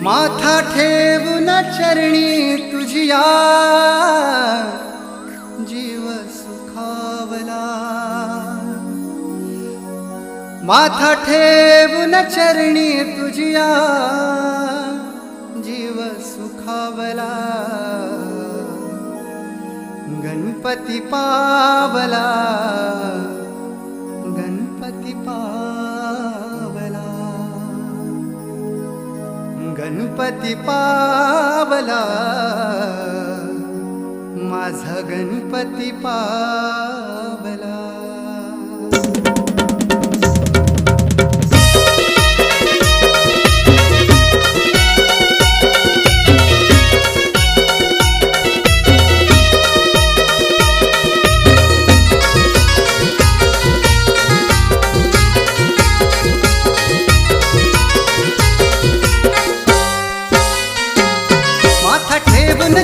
माथा ठेवून चरणी तुझिया जीव सुखावला। माथा ठेवून चरणी तुझिया जीव सुखावला। गणपती पावला, गणपती पावला, गणपती पावला, माझा गणपती पावला।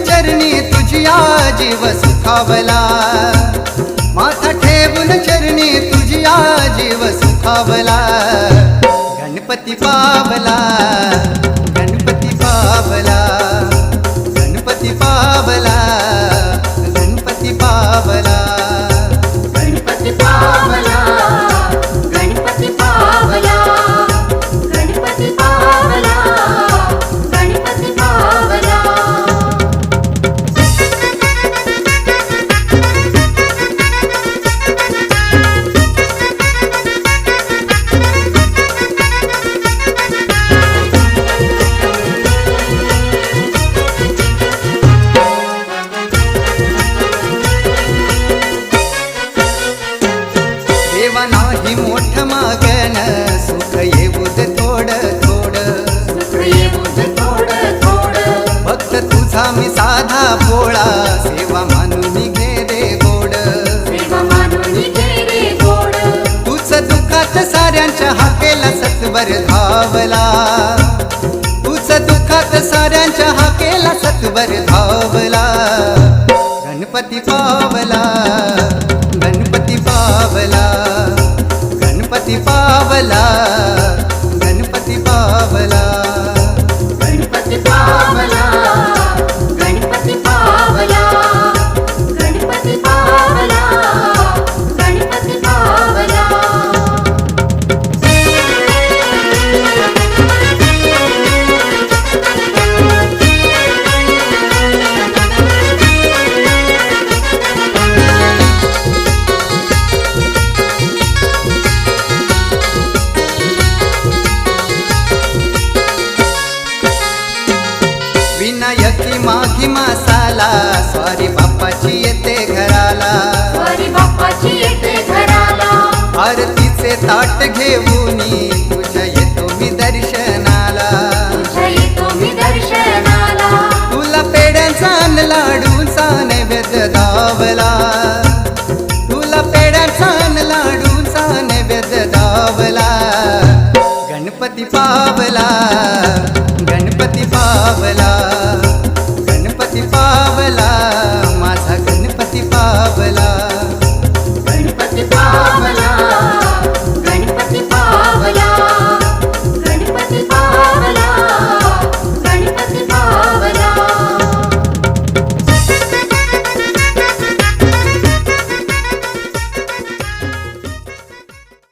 चरणी तुझिया जीव सुखावला। माथा ठेवून चरणी तुझिया जीव सुखावला। गणपती पावला, गणपती पावला, गणपती पावला, गणपती पावला, गणपती पावला, गणपती पावला, गणपती पावला, गणपती पावला। देवा नाही मोठ मागन, सुख येऊद थोड थोड, सुख येऊद थोड थोड। भक्त तुझा मी साधा भोळा, सेवा मानून घे रे गोड, सेवा मानून घे रे गोड। तूच दुःखात साऱ्यांच्या हाकेला सत्वर धावला। तूच दुःखात साऱ्यांच्या हाकेला सत्वर धावला। गणपती पावला, गणपती पावला, गणपती पावला, गणपती पावला, गणपती पावला, गणपती पावला, गणपती पावला, गणपती पावला। विनायकी माघी मासाला, स्वारी बाप्पाची येते घराला, स्वारी बाप्पाची येते घराला। आरतीचे ताट घेऊन तुझ्या येतो मी दर्शन